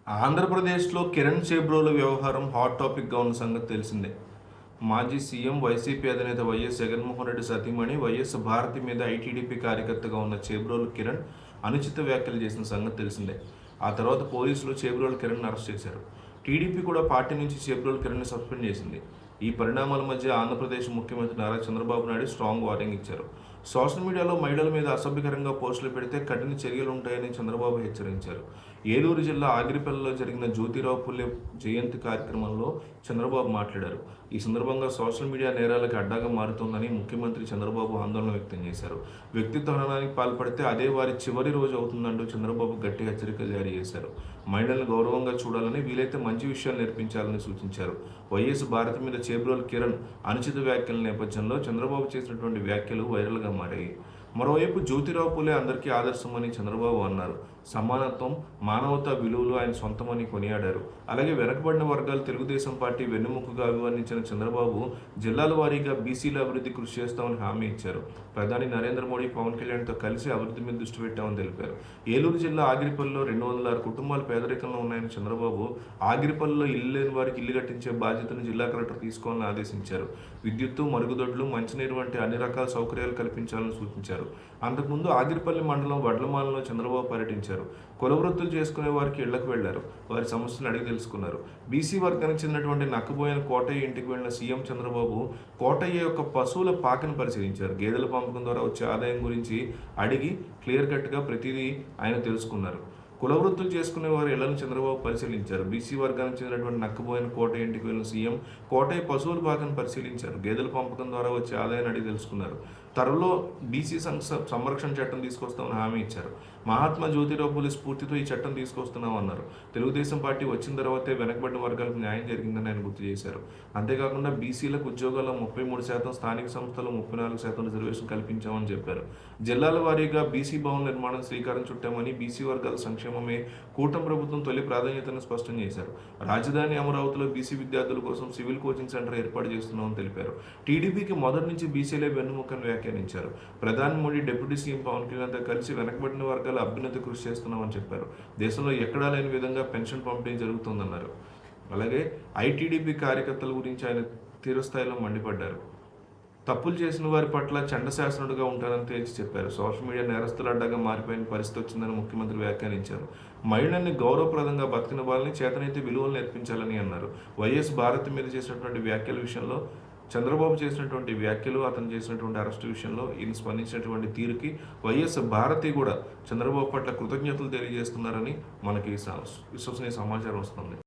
ఆంధ్రప్రదేశ్లో కిరణ్ చేబ్రోలు వ్యవహారం హాట్ టాపిక్గా ఉన్న సంగతి తెలిసిందే. మాజీ సీఎం వైసీపీ అధినేత వైఎస్ జగన్మోహన్ రెడ్డి సతీమణి వైఎస్ భారతి మీద ఐటీడీపీ కార్యకర్తగా ఉన్న చేబ్రోలు కిరణ్ అనుచిత వ్యాఖ్యలు చేసిన సంగతి తెలిసిందే. ఆ తర్వాత పోలీసులు చేబ్రోలు కిరణ్ అరెస్ట్ చేశారు. టీడీపీ కూడా పార్టీ నుంచి చేబ్రోలు కిరణ్ని సస్పెండ్ చేసింది. ఈ పరిణామాల మధ్య ఆంధ్రప్రదేశ్ ముఖ్యమంత్రి నారా చంద్రబాబు నాయుడు స్ట్రాంగ్ వార్నింగ్ ఇచ్చారు. సోషల్ మీడియాలో మహిళల మీద అసభ్యకరంగా పోస్టులు పెడితే కఠిన చర్యలు ఉంటాయని చంద్రబాబు హెచ్చరించారు. ఏలూరు జిల్లా ఆగిరిపల్లిలో జరిగిన జ్యోతిరావు పుల్లే జయంతి కార్యక్రమంలో చంద్రబాబు మాట్లాడారు. ఈ సందర్భంగా సోషల్ మీడియా నేరాలకు అడ్డాగా మారుతోందని ముఖ్యమంత్రి చంద్రబాబు ఆందోళన వ్యక్తం చేశారు. వ్యక్తిత్వ హననానికి పాల్పడితే అదే వారి చివరి రోజు అవుతుందంటూ చంద్రబాబు గట్టి హెచ్చరిక జారీ చేశారు. మహిళలను గౌరవంగా చూడాలని, వీలైతే మంచి విషయాలు నేర్పించాలని సూచించారు. వైఎస్ భారతి మీద చేబ్రోలు కిరణ్ అనుచిత వ్యాఖ్యల నేపథ్యంలో చంద్రబాబు చేసినటువంటి వ్యాఖ్యలు వైరల్గా మారాయి. మరోవైపు జ్యోతిరావు పులే అందరికీ ఆదర్శమని చంద్రబాబు అన్నారు. సమానత్వం, మానవతా విలువలు ఆయన సొంతమని కొనియాడారు. అలాగే వెనకబడిన వర్గాలు తెలుగుదేశం పార్టీ వెన్నెముకగా అభివర్ణించిన చంద్రబాబు జిల్లాల వారీగా బీసీల అభివృద్ధి కృషి చేస్తామని హామీ ఇచ్చారు. ప్రధాని నరేంద్ర మోడీ, పవన్ కళ్యాణ్తో కలిసి అభివృద్ధి మీద దృష్టి పెట్టామని తెలిపారు. ఏలూరు జిల్లా ఆగిరిపల్లిలో 206 కుటుంబాలు పేదరికంలో ఉన్నాయని చంద్రబాబు ఆగిరిపల్లిలో ఇల్లు లేని వారికి ఇల్లు కట్టించే బాధ్యతను జిల్లా కలెక్టర్ తీసుకోవాలని ఆదేశించారు. విద్యుత్తు, మరుగుదొడ్లు, మంచినీరు వంటి అన్ని రకాల సౌకర్యాలు కల్పించాలని సూచించారు. అంతకుముందు ఆగిరిపల్లి మండలం వడ్లమాలలో చంద్రబాబు పర్యటించారు. కుల వృత్తులు చేసుకునే వారికి ఇళ్లకు వెళ్లారు. వారి సమస్యలు అడిగి తెలుసుకున్నారు. బీసీ వర్గానికి చెందినటువంటి నక్కబోయిన కోటయ్య ఇంటికి వెళ్లిన సీఎం చంద్రబాబు కోటయ్య యొక్క పశువుల పాకను పరిశీలించారు. గేదెల పంపకం ద్వారా వచ్చే ఆదాయం గురించి అడిగి క్లియర్ కట్గా ప్రతిదీ ఆయన తెలుసుకున్నారు. కుల వృత్తులు చేసుకునే వారి ఇళ్లను చంద్రబాబు పరిశీలించారు. బీసీ వర్గానికి చెందినటువంటి నక్కబోయిన కోటయ్య ఇంటికి వెళ్ళిన సీఎం కోటయ్య పశువుల పాకను పరిశీలించారు. గేదెల పంపకం ద్వారా వచ్చే ఆదాయాన్ని అడిగి తెలుసుకున్నారు. త్వరలో బీసీ సంరక్షణ చట్టం తీసుకొస్తామని హామీ ఇచ్చారు. మహాత్మా జ్యోతిరావు పులే స్ఫూర్తితో ఈ చట్టం తీసుకొస్తున్నామన్నారు. తెలుగుదేశం పార్టీ వచ్చిన తర్వాతే వెనకబడిన వర్గాలకు న్యాయం జరిగిందని ఆయన గుర్తు చేశారు. అంతేకాకుండా బీసీలకు ఉద్యోగాల్లో 33%, స్థానిక సంస్థల్లో 34% రిజర్వేషన్ కల్పించామని చెప్పారు. జిల్లాల వారీగా బీసీ భవన నిర్మాణం శ్రీకారం చుట్టామని, బీసీ వర్గాల సంక్షేమమే కూటమి ప్రభుత్వం తొలి ప్రాధాన్యతను స్పష్టం చేశారు. రాజధాని అమరావతిలో బీసీ విద్యార్థుల కోసం సివిల్ కోచింగ్ సెంటర్ ఏర్పాటు చేస్తున్నామని తెలిపారు. టీడీపీకి మొదటి నుంచి బీసీలే వెన్నుముకని వ్యాఖ్యానించారు. ప్రధాని మోడీ, డిప్యూటీ సీఎం పవన్ కళ్యాణ్తో కలిసి వెనకబడిన వర్గాల అభ్యున్నతి కృషి చేస్తున్నామని చెప్పారు. దేశంలో ఎక్కడా లేని విధంగా పెన్షన్ పంపిణీ జరుగుతుందన్నారు. అలాగే ఐటీడీపీ కార్యకర్తల గురించి ఆయన తీవ్రస్థాయిలో మండిపడ్డారు. తప్పులు చేసిన వారి పట్ల చండశాసనుడిగా ఉంటానని తేల్చి చెప్పారు. సోషల్ మీడియా నేరస్తుల అడ్డాగా మారిపోయిన పరిస్థితి వచ్చిందని ముఖ్యమంత్రి వ్యాఖ్యానించారు. మహిళల్ని గౌరవప్రదంగా బతికినవ్వాలని, చేతనైతే విలువలు నేర్పించాలని అన్నారు. వైఎస్ భారతి మీద చేసినటువంటి వ్యాఖ్యల విషయంలో, చంద్రబాబు చేసినటువంటి వ్యాఖ్యలు, అతను చేసినటువంటి అరెస్టు విషయంలో ఈయన స్పందించినటువంటి తీరుకి వైఎస్ భారతి కూడా చంద్రబాబు పట్ల కృతజ్ఞతలు తెలియజేస్తున్నారని మనకి విశ్వసనీయ సమాచారం వస్తుంది.